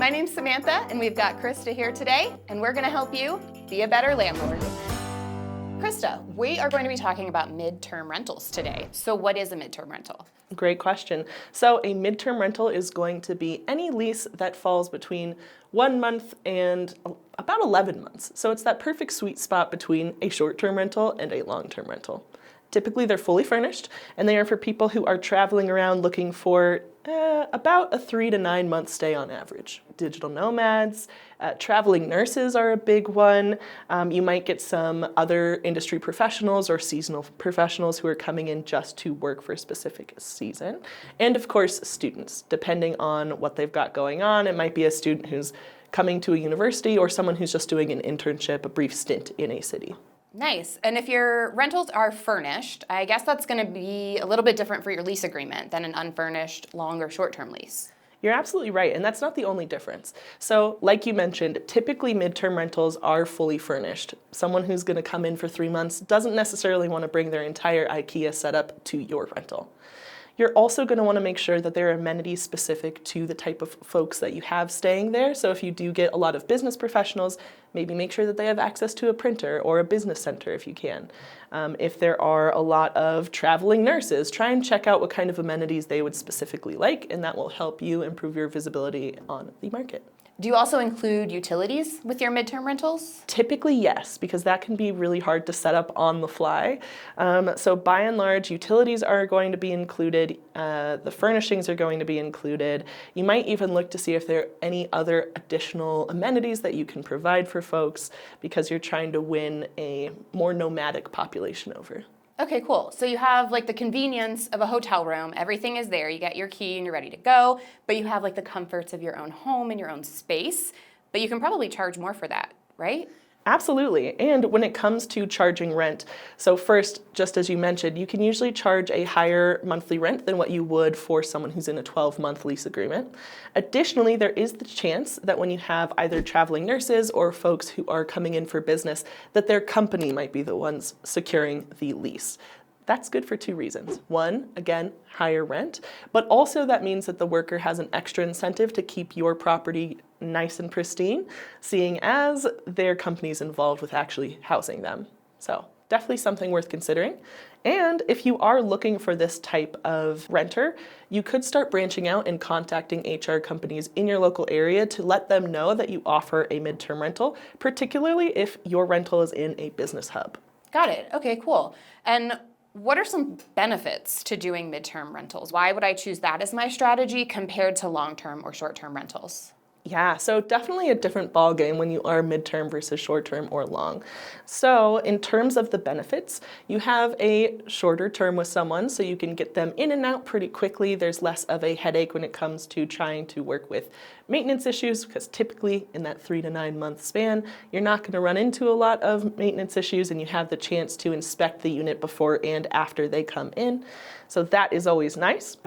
My name's Samantha, and we've got Krista here today, and we're going to help you be a better landlord. Krista, we are going to be talking about midterm rentals today. So what is a midterm rental? Great question. So a midterm rental is going to be any lease that falls between 1 month and about 11 months. So it's that perfect sweet spot between a short-term rental and a long-term rental. Typically they're fully furnished, and they are for people who are traveling around looking for about a 3 to 9 month stay on average. Digital nomads, traveling nurses are a big one. You might get some other industry professionals or seasonal professionals who are coming in just to work for a specific season. And of course, students, depending on what they've got going on. It might be a student who's coming to a university or someone who's just doing an internship, a brief stint in a city. Nice. And if your rentals are furnished, I guess that's going to be a little bit different for your lease agreement than an unfurnished long or short-term lease. You're absolutely right, and that's not the only difference. So, like you mentioned, typically midterm rentals are fully furnished. Someone who's going to come in for 3 months doesn't necessarily want to bring their entire IKEA setup to your rental. You're also going to want to make sure that there are amenities specific to the type of folks that you have staying there. So if you do get a lot of business professionals, maybe make sure that they have access to a printer or a business center if you can. If there are a lot of traveling nurses, try and check out what kind of amenities they would specifically like, and that will help you improve your visibility on the market. Do you also include utilities with your midterm rentals? Typically, yes, because that can be really hard to set up on the fly. So by and large, utilities are going to be included, the furnishings are going to be included. You might even look to see if there are any other additional amenities that you can provide for folks because you're trying to win a more nomadic population over. Okay, cool. So you have like the convenience of a hotel room. Everything is there. You get your key and you're ready to go, but you have like the comforts of your own home and your own space, but you can probably charge more for that, right? Absolutely. And when it comes to charging rent, so first, just as you mentioned, you can usually charge a higher monthly rent than what you would for someone who's in a 12-month lease agreement. Additionally, there is the chance that when you have either traveling nurses or folks who are coming in for business, that their company might be the ones securing the lease. That's good for 2 reasons. One, again, higher rent, but also that means that the worker has an extra incentive to keep your property nice and pristine, seeing as their company's involved with actually housing them. So definitely something worth considering. And if you are looking for this type of renter, you could start branching out and contacting HR companies in your local area to let them know that you offer a midterm rental, particularly if your rental is in a business hub. Got it. Okay, cool. And what are some benefits to doing midterm rentals? Why would I choose that as my strategy compared to long-term or short-term rentals? Yeah, so definitely a different ballgame when you are midterm versus short-term or long. So in terms of the benefits, you have a shorter term with someone, so you can get them in and out pretty quickly. There's less of a headache when it comes to trying to work with maintenance issues, because typically in that 3 to 9 month span, you're not going to run into a lot of maintenance issues, and you have the chance to inspect the unit before and after they come in. So that is always nice.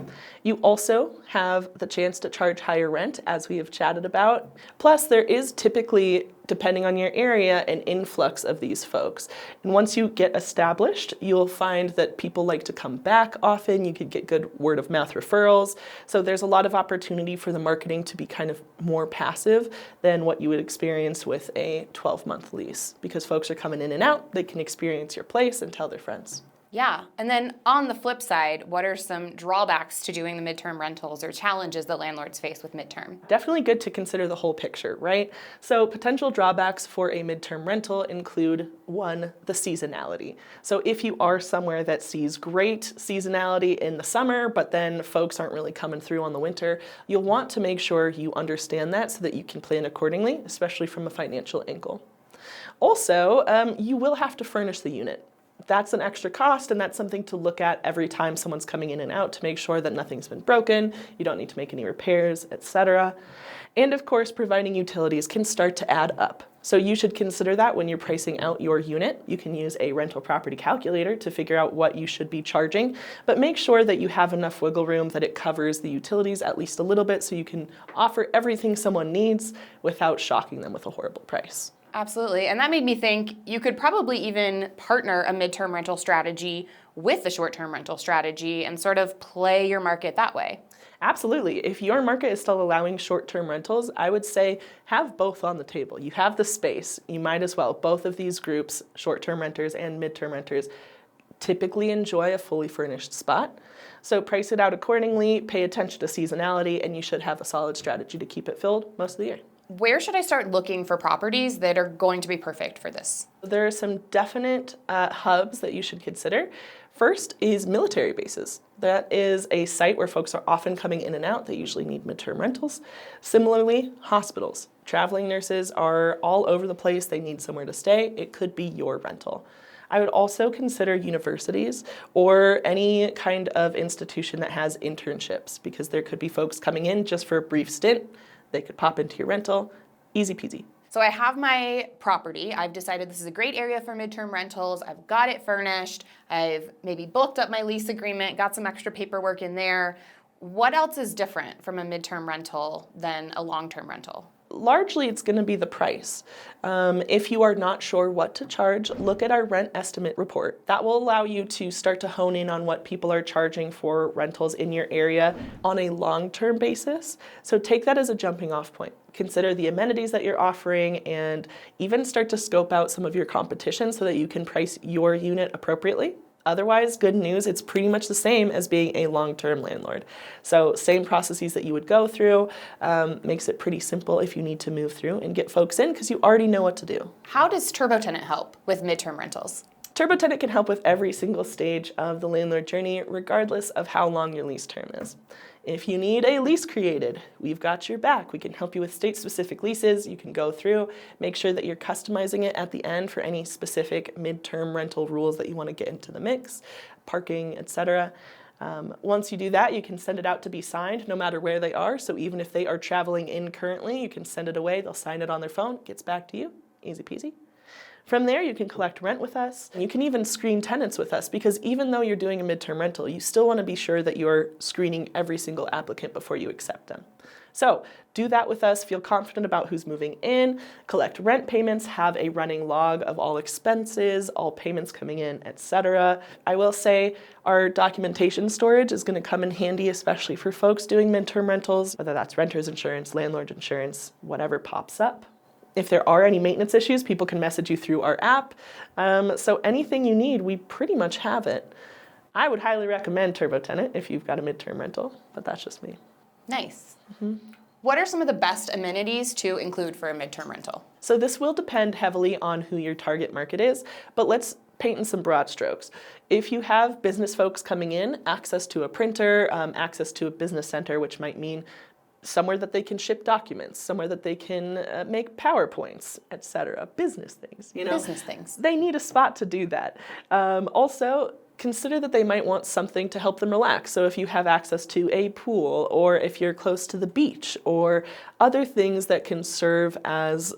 You also have the chance to charge higher rent, as we have chatted about. Plus, there is typically, depending on your area, an influx of these folks. And once you get established, you'll find that people like to come back often. You could get good word of mouth referrals. So there's a lot of opportunity for the marketing to be kind of more passive than what you would experience with a 12-month lease. Because folks are coming in and out, they can experience your place and tell their friends. Yeah, and then on the flip side, what are some drawbacks to doing the midterm rentals or challenges that landlords face with midterm? Definitely good to consider the whole picture, right? So potential drawbacks for a midterm rental include, 1, the seasonality. So if you are somewhere that sees great seasonality in the summer, but then folks aren't really coming through on the winter, you'll want to make sure you understand that so that you can plan accordingly, especially from a financial angle. Also, you will have to furnish the unit. That's an extra cost, and that's something to look at every time someone's coming in and out to make sure that nothing's been broken, you don't need to make any repairs, etc. And of course, providing utilities can start to add up. So you should consider that when you're pricing out your unit. You can use a rental property calculator to figure out what you should be charging, but make sure that you have enough wiggle room that it covers the utilities at least a little bit so you can offer everything someone needs without shocking them with a horrible price. Absolutely. And that made me think you could probably even partner a midterm rental strategy with the short-term rental strategy and sort of play your market that way. Absolutely. If your market is still allowing short-term rentals, I would say have both on the table. You have the space. You might as well. Both of these groups, short-term renters and midterm renters, typically enjoy a fully furnished spot. So price it out accordingly, pay attention to seasonality, and you should have a solid strategy to keep it filled most of the year. Where should I start looking for properties that are going to be perfect for this? There are some definite hubs that you should consider. First is military bases. That is a site where folks are often coming in and out. They usually need midterm rentals. Similarly, hospitals. Traveling nurses are all over the place. They need somewhere to stay. It could be your rental. I would also consider universities or any kind of institution that has internships, because there could be folks coming in just for a brief stint. They could pop into your rental. Easy peasy. So I have my property. I've decided this is a great area for midterm rentals. I've got it furnished. I've maybe bulked up my lease agreement, got some extra paperwork in there. What else is different from a midterm rental than a long-term rental? Largely, it's going to be the price. If you are not sure what to charge, look at our rent estimate report. That will allow you to start to hone in on what people are charging for rentals in your area on a long-term basis. So take that as a jumping off point. Consider the amenities that you're offering and even start to scope out some of your competition so that you can price your unit appropriately. Otherwise, good news, it's pretty much the same as being a long-term landlord. So same processes that you would go through, makes it pretty simple if you need to move through and get folks in because you already know what to do. How does TurboTenant help with midterm rentals? TurboTenant can help with every single stage of the landlord journey, regardless of how long your lease term is. If you need a lease created, we've got your back. We can help you with state-specific leases. You can go through, make sure that you're customizing it at the end for any specific midterm rental rules that you want to get into the mix, parking, etc. Once you do that, you can send it out to be signed no matter where they are. So even if they are traveling in currently, you can send it away. They'll sign it on their phone, gets back to you, easy peasy. From there, you can collect rent with us. You can even screen tenants with us, because even though you're doing a midterm rental, you still want to be sure that you're screening every single applicant before you accept them. So do that with us, feel confident about who's moving in, collect rent payments, have a running log of all expenses, all payments coming in, etc. I will say our documentation storage is going to come in handy, especially for folks doing midterm rentals, whether that's renter's insurance, landlord insurance, whatever pops up. If there are any maintenance issues, people can message you through our app. So anything you need, we pretty much have it. I would highly recommend TurboTenant if you've got a midterm rental, but that's just me. Nice. What are some of the best amenities to include for a midterm rental? So this will depend heavily on who your target market is, but let's paint in some broad strokes. If you have business folks coming in, access to a printer, access to a business center, which might mean somewhere that they can ship documents, somewhere that they can make PowerPoints, etc. Business things, Business things. They need a spot to do that. Also, consider that they might want something to help them relax. So if you have access to a pool, or if you're close to the beach, or other things that can serve as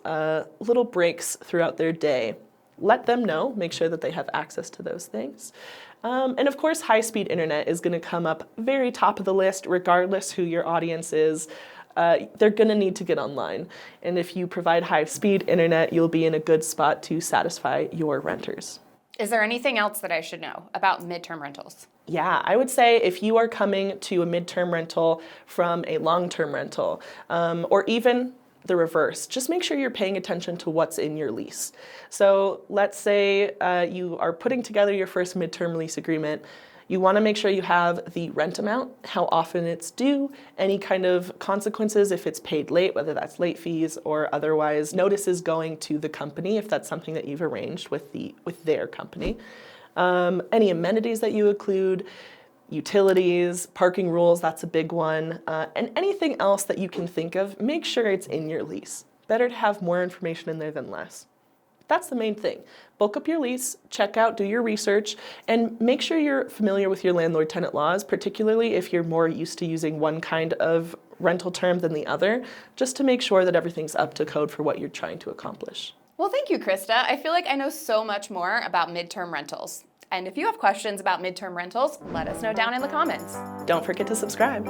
little breaks throughout their day, let them know, make sure that they have access to those things. And of course, high-speed internet is going to come up very top of the list, regardless who your audience is. They're going to need to get online. And if you provide high-speed internet, you'll be in a good spot to satisfy your renters. Is there anything else that I should know about midterm rentals? Yeah, I would say if you are coming to a midterm rental from a long-term rental, or even the reverse, just make sure you're paying attention to what's in your lease. So let's say you are putting together your first midterm lease agreement. You want to make sure you have the rent amount, how often it's due, any kind of consequences if it's paid late, whether that's late fees or otherwise notices going to the company if that's something that you've arranged with their company. Any amenities that you include, utilities, parking rules, that's a big one, and anything else that you can think of, make sure it's in your lease. Better to have more information in there than less. That's the main thing. Bulk up your lease, check out, do your research, and make sure you're familiar with your landlord-tenant laws, particularly if you're more used to using one kind of rental term than the other, just to make sure that everything's up to code for what you're trying to accomplish. Well, thank you, Krista. I feel like I know so much more about midterm rentals. And if you have questions about midterm rentals, let us know down in the comments. Don't forget to subscribe.